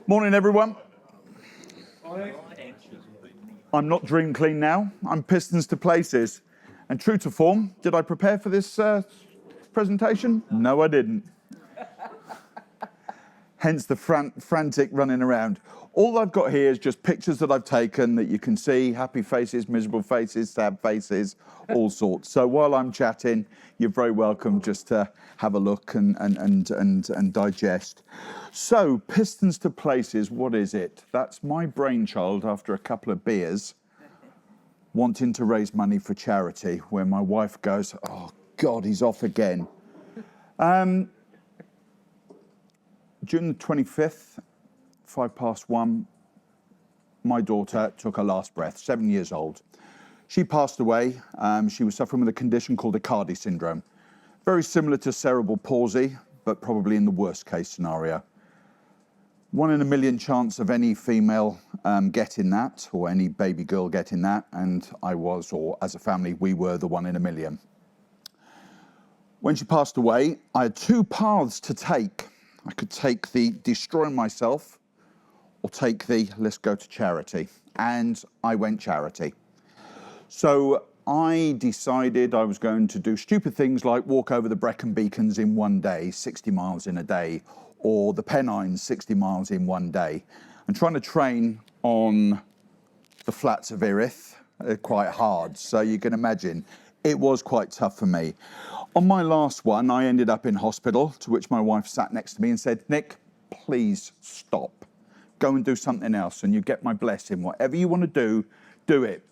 Morning, everyone. I'm not dream clean now. I'm Pistons To Places. And true to form, did I prepare for this presentation? No, I didn't. Hence the frantic running around. All I've got here is just pictures that I've taken that you can see, happy faces, miserable faces, sad faces, all sorts. So while I'm chatting, you're very welcome just to have a look and digest. So, Pistons To Places, what is it? That's my brainchild after a couple of beers, wanting to raise money for charity, where my wife goes, oh God, he's off again. June the 25th, 1:05, my daughter took her last breath, 7 years old. She passed away. She was suffering with a condition called Aicardi syndrome. Very similar to cerebral palsy, but probably in the worst case scenario. 1 in a million chance of any female getting that, or any baby girl getting that, and I was, or as a family, we were the 1 in a million. When she passed away, I had two paths to take. I could take the destroying myself, or take the let's go to charity. And I went charity. So I decided I was going to do stupid things like walk over the Brecon Beacons in 1 day, 60 miles in a day, or the Pennines, 60 miles in 1 day. And trying to train on the flats of Erith, quite hard. So you can imagine, it was quite tough for me. On my last one, I ended up in hospital, to which my wife sat next to me and said, Nick, please stop. Go and do something else, and you get my blessing. Whatever you want to do it.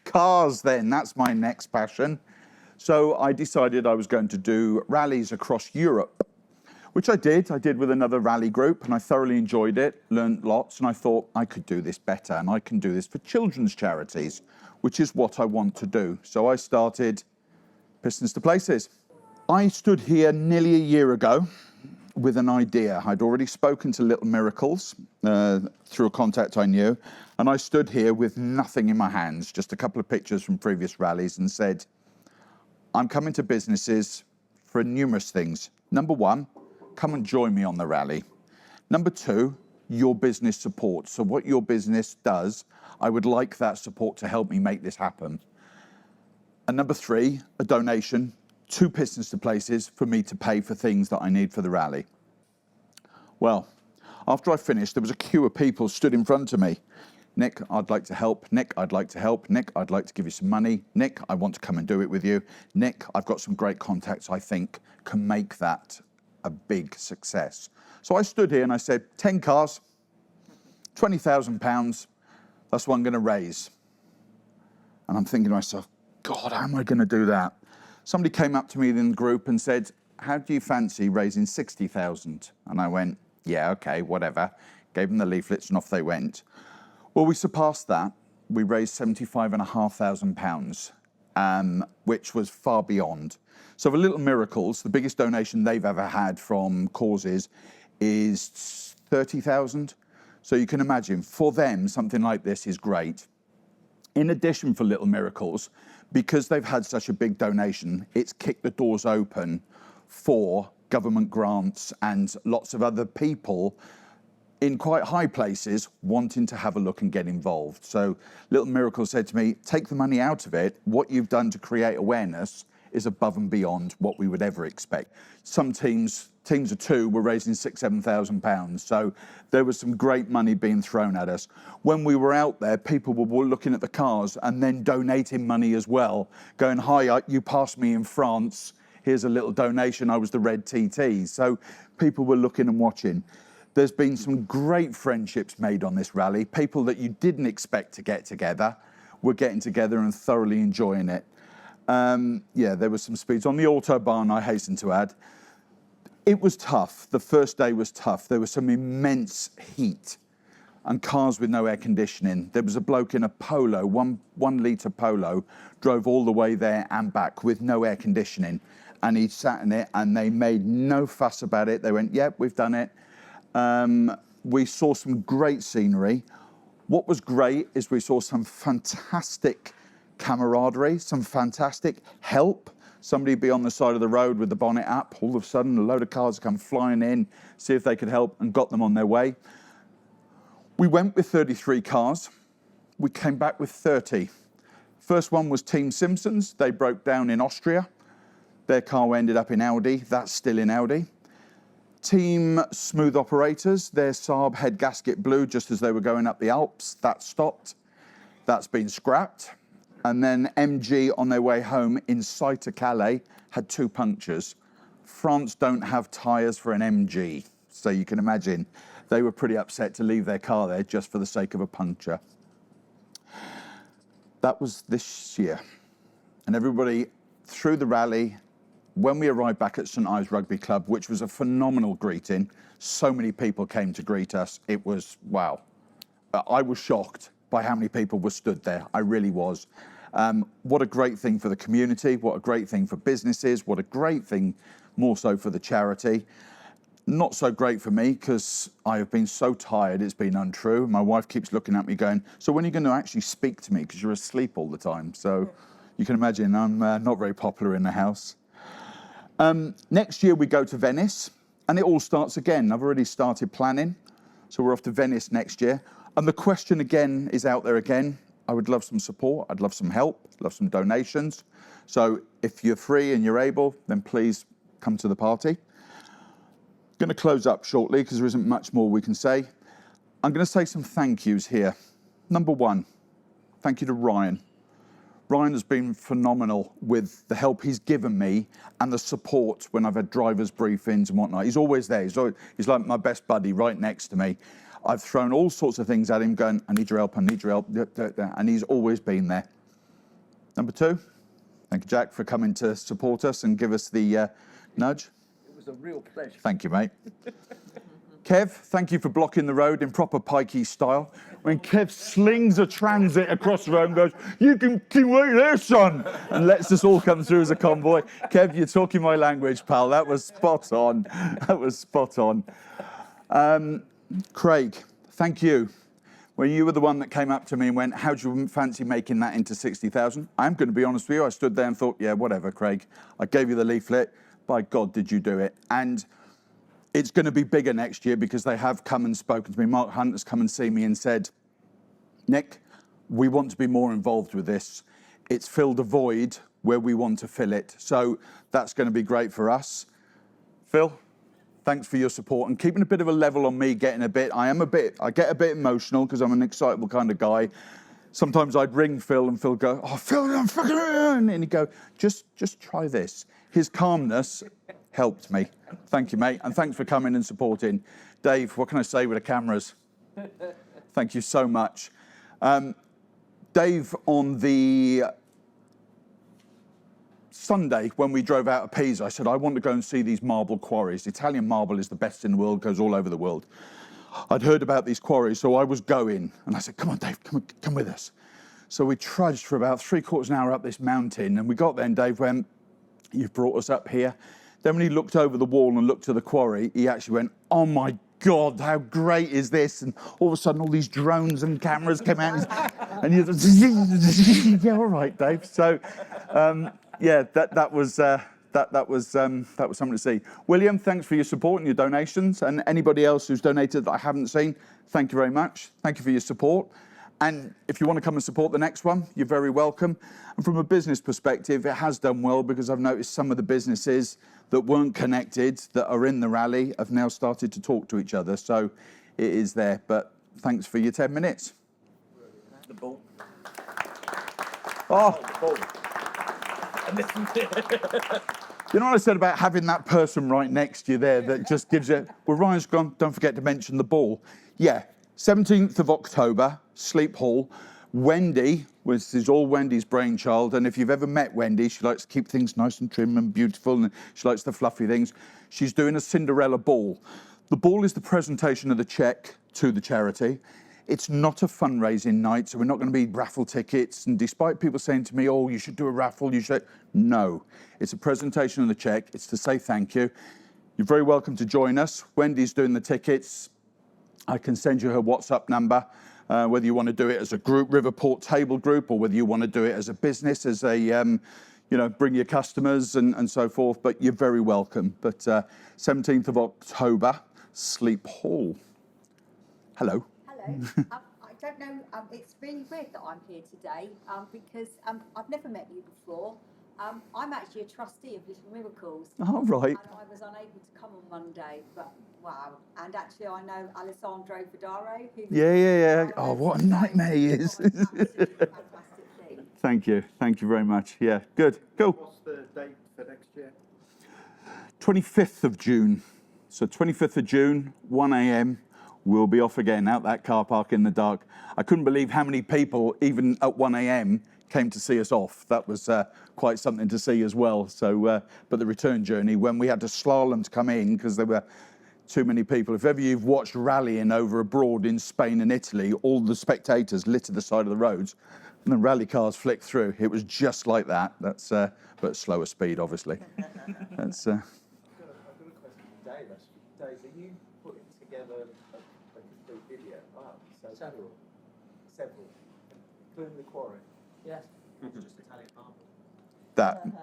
Cars then, that's my next passion. So I decided I was going to do rallies across Europe, which I did. I did with another rally group, and I thoroughly enjoyed it, learned lots, and I thought I could do this better, and I can do this for children's charities, which is what I want to do. So I started Pistons To Places. I stood here nearly a year ago with an idea. I'd already spoken to Little Miracles through a contact I knew, and I stood here with nothing in my hands, just a couple of pictures from previous rallies, and said, I'm coming to businesses for numerous things. Number one, come and join me on the rally. Number two, your business support. So what your business does, I would like that support to help me make this happen. And number three, a donation to Pistons To Places for me to pay for things that I need for the rally. Well, after I finished, there was a queue of people stood in front of me. Nick, I'd like to help. Nick, I'd like to help. Nick, I'd like to give you some money. Nick, I want to come and do it with you. Nick, I've got some great contacts I think can make that a big success. So I stood here and I said, 10 cars, £20,000, that's what I'm going to raise. And I'm thinking to myself, God, how am I going to do that? Somebody came up to me in the group and said, how do you fancy raising 60,000? And I went, yeah, okay, whatever. Gave them the leaflets and off they went. Well, we surpassed that. We raised £75,500, which was far beyond. So for Little Miracles, the biggest donation they've ever had from causes is 30,000. So you can imagine, for them, something like this is great. In addition, for Little Miracles, because they've had such a big donation, it's kicked the doors open for government grants and lots of other people in quite high places wanting to have a look and get involved. So Little Miracles said to me, take the money out of it. What you've done to create awareness is above and beyond what we would ever expect. Some teams of two were raising £6,000-7,000. So there was some great money being thrown at us. When we were out there, people were looking at the cars and then donating money as well, going, hi, you passed me in France. Here's a little donation. I was the red TT. So people were looking and watching. There's been some great friendships made on this rally. People that you didn't expect to get together were getting together and thoroughly enjoying it. Yeah, there were some speeds on the Autobahn, I hasten to add. It was tough. The first day was tough. There was some immense heat and cars with no air conditioning. There was a bloke in a Polo, one litre Polo, drove all the way there and back with no air conditioning. And he sat in it and they made no fuss about it. They went, yep, we've done it. We saw some great scenery. What was great is we saw some fantastic camaraderie, some fantastic help, somebody be on the side of the road with the bonnet up. All of a sudden, a load of cars come flying in, see if they could help, and got them on their way. We went with 33 cars. We came back with 30. First one was Team Simpsons. They broke down in Austria. Their car ended up in Audi. That's still in Audi. Team Smooth Operators, their Saab head gasket blew just as they were going up the Alps. That stopped. That's been scrapped. And then MG on their way home in sight of Calais had 2 punctures. France don't have tyres for an MG. So you can imagine they were pretty upset to leave their car there just for the sake of a puncture. That was this year. And everybody through the rally, when we arrived back at St Ives Rugby Club, which was a phenomenal greeting, so many people came to greet us. It was, wow. I was shocked by how many people were stood there. I really was. What a great thing for the community. What a great thing for businesses. What a great thing more so for the charity. Not so great for me because I have been so tired, it's been untrue. My wife keeps looking at me going, so when are you going to actually speak to me? Because you're asleep all the time. So you can imagine I'm not very popular in the house. Next year we go to Venice and it all starts again. I've already started planning. So we're off to Venice next year. And the question again is out there again. I would love some support. I'd love some help, love some donations. So if you're free and you're able, then please come to the party. Going to close up shortly because there isn't much more we can say. I'm going to say some thank yous here. Number one, thank you to Ryan. Ryan has been phenomenal with the help he's given me and the support when I've had drivers' briefings and whatnot. He's always there. He's like my best buddy right next to me. I've thrown all sorts of things at him going, I need your help, I need your help, and he's always been there. Number two, thank you, Jack, for coming to support us and give us the nudge. A real pleasure. Thank you, mate. Kev, thank you for blocking the road in proper pikey style. When Kev slings a transit across the road and goes, you can wait there, son, and lets us all come through as a convoy. Kev, you're talking my language, pal. That was spot on. That was spot on. Craig, thank you. When you were the one that came up to me and went, how do you fancy making that into 60,000? I'm going to be honest with you. I stood there and thought, yeah, whatever, Craig. I gave you the leaflet. By God, did you do it? And it's going to be bigger next year because they have come and spoken to me. Mark Hunt has come and seen me and said, Nick, we want to be more involved with this. It's filled a void where we want to fill it. So that's going to be great for us. Phil, thanks for your support and keeping a bit of a level on me getting a bit. I get a bit emotional because I'm an excitable kind of guy. Sometimes I'd ring Phil and Phil go, oh, Phil, I'm fucking, and he'd go, just try this. His calmness helped me. Thank you, mate. And thanks for coming and supporting. Dave, what can I say with the cameras? Thank you so much. Dave, on the Sunday, when we drove out of Pisa, I said, I want to go and see these marble quarries. Italian marble is the best in the world, goes all over the world. I'd heard about these quarries, so I was going. And I said, come on, Dave, come with us. So we trudged for about 3/4 of an hour up this mountain. And we got there and Dave went, you've brought us up here. Then when he looked over the wall and looked to the quarry, he actually went, oh my God, how great is this? And all of a sudden, all these drones and cameras came out. And he was, yeah, all right, Dave. So, yeah, that was something to see. William, thanks for your support and your donations. And anybody else who's donated that I haven't seen, thank you very much. Thank you for your support. And if you want to come and support the next one, you're very welcome. And from a business perspective, it has done well because I've noticed some of the businesses that weren't connected, that are in the rally, have now started to talk to each other. So it is there. But thanks for your 10 minutes. The ball. Oh, The ball. And this one's it. you know what I said about having that person right next to you there that just gives it, well, Ryan's gone, don't forget to mention the ball. Yeah, 17th of October, Sleep Hall. Wendy, this is all Wendy's brainchild, and if you've ever met Wendy, she likes to keep things nice and trim and beautiful, and she likes the fluffy things. She's doing a Cinderella ball. The ball is the presentation of the cheque to the charity. It's not a fundraising night, so we're not going to be raffle tickets, and despite people saying to me, oh, you should do a raffle, you should, no. It's a presentation of the cheque. It's to say thank you. You're very welcome to join us. Wendy's doing the tickets. I can send you her WhatsApp number, whether you want to do it as a group, Riverport table group, or whether you want to do it as a business, as a bring your customers and so forth, but you're very welcome. But 17th of October, Sleep Hall. Hello. Hello. I don't know, it's really weird that I'm here today because I've never met you before. I'm actually a trustee of Little Miracles. Oh, right. And I was unable to come on Monday, but wow. And actually I know Alessandro Fodaro. Yeah. Oh, what a nightmare he is. Fantastic thing. Thank you very much. Yeah, good, cool. What's the date for next year? 25th of June. So 25th of June, 1 a.m. We'll be off again out that car park in the dark. I couldn't believe how many people, even at 1 a.m, came to see us off. That was quite something to see as well. So, but the return journey, when we had to slalom to come in because there were too many people. If ever you've watched rallying over abroad in Spain and Italy, all the spectators litter the side of the roads and the rally cars flick through. It was just like that. That's but slower speed, obviously. That's. I've got a question for Dave, actually. Dave, are you putting together a complete video? So several, including the quarry. Yes. Just Italian marble.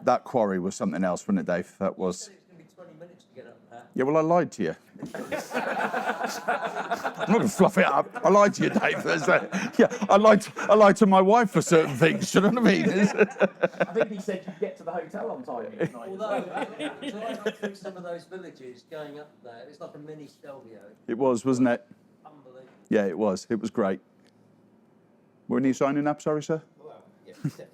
That quarry was something else, wasn't it, Dave? That was. It's going to be 20 minutes to get up there. Yeah, well, I lied to you. I'm not going to fluff it up. I lied to you, Dave. I lied to my wife for certain things. Do you know what I mean? I think he said you'd get to the hotel on time each night. Although, driving through some of those villages, going up there, it's like a mini Stelvio. It was, wasn't it? Unbelievable. Yeah, it was. It was great. Weren't you signing up, sorry, sir? Well, yeah, definitely.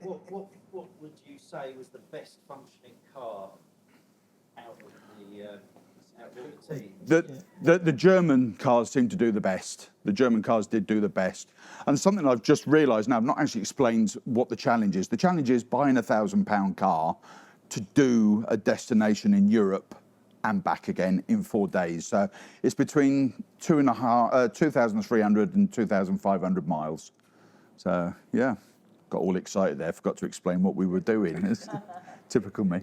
What would you say was the best functioning car out of the team? The German cars seem to do the best. The German cars did do the best. And something I've just realised now, I've not actually explained what the challenge is. The challenge is buying a £1,000 car to do a destination in Europe and back again in 4 days. So it's between 2,300 and 2,500 miles. So, yeah, got all excited there. Forgot to explain what we were doing. It's typical me.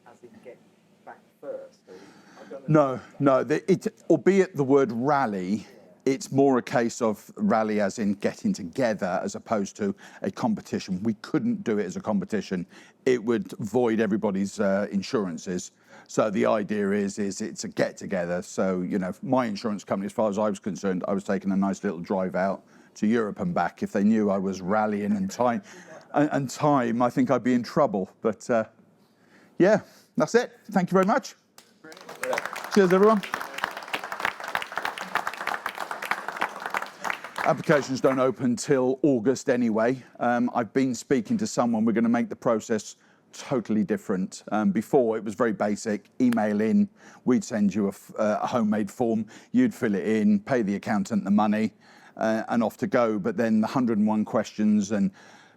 As in get back first? I don't know. No. Albeit the word rally, it's more a case of rally as in getting together as opposed to a competition. We couldn't do it as a competition. It would void everybody's insurances. So the idea is it's a get together. So, my insurance company, as far as I was concerned, I was taking a nice little drive out to Europe and back. If they knew I was rallying and time, I think I'd be in trouble. But yeah, that's it. Thank you very much. Cheers, everyone. Applications don't open till August anyway. I've been speaking to someone. We're going to make the process totally different. Before, it was very basic. Email in, we'd send you a homemade form, you'd fill it in, pay the accountant the money, and off to go. But then the 101 questions and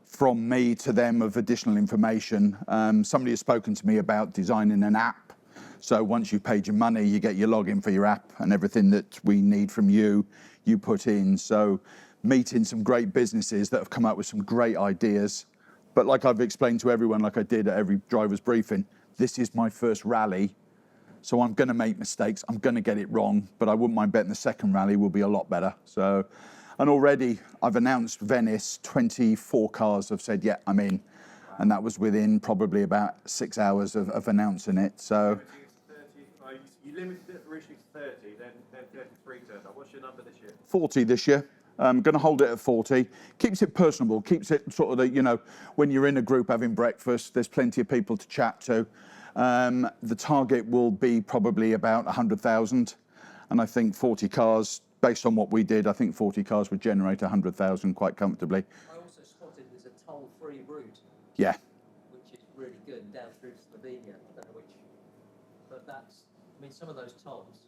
from me to them of additional information. Somebody has spoken to me about designing an app. So once you've paid your money, you get your login for your app and everything that we need from you, you put in. So meeting some great businesses that have come up with some great ideas. But like I've explained to everyone, like I did at every driver's briefing, this is my first rally. So I'm going to make mistakes. I'm going to get it wrong, but I wouldn't mind betting the second rally will be a lot better. So, and already I've announced Venice, 24 cars have said, yeah, I'm in. And that was within probably about 6 hours of announcing it. So. You limited it originally to 30, then 33 turned up. What's your number this year? 40 this year. I'm going to hold it at 40. Keeps it personable, keeps it sort of, when you're in a group having breakfast, there's plenty of people to chat to. The target will be probably about 100,000. And I think 40 cars, based on what we did, I think 40 cars would generate 100,000 quite comfortably. I also spotted there's a toll-free route. Yeah. Which is really good, down through Slovenia. I don't know which. But some of those tolls,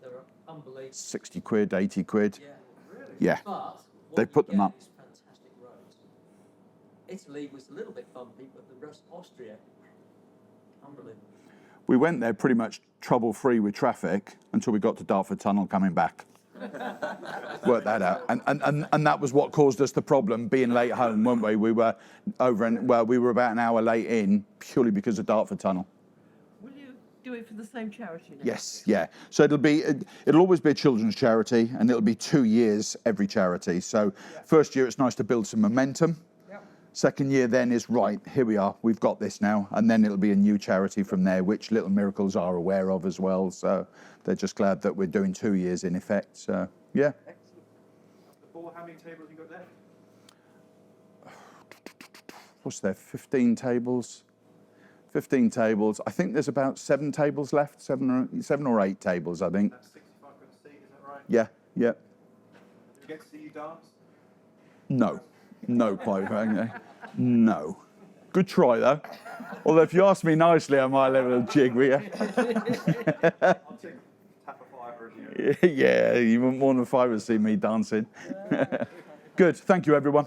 they're unbelievable. 60 quid, 80 quid. Yeah. Really? Yeah. But They put them up. is fantastic roads. Italy was a little bit bumpy, but the rest, Austria, unbelievable. We went there pretty much trouble-free with traffic until we got to Dartford Tunnel coming back. Worked that out. And that was what caused us the problem, being late home, weren't we? We were we were about an hour late in purely because of Dartford Tunnel. Will you do it for the same charity now? Yes, yeah. So it'll always be a children's charity, and it'll be 2 years every charity. So first year it's nice to build some momentum. Second year then is, right, here we are, we've got this now. And then it'll be a new charity from there, which Little Miracles are aware of as well. So they're just glad that we're doing 2 years in effect. So, yeah. Before, how many tables you got left? What's there, 15 tables? 15 tables. I think there's about 7 tables left, seven or 8 tables, I think. That's 65 quid a seat, is that right? Yeah, yeah. Did we get to see you dance? No, quite frankly. No. Good try, though. Although if you ask me nicely, I might have a little jig with you. I'll take tap a fiver of you. Yeah, you wouldn't want a fiver to see me dancing. Good, thank you, everyone.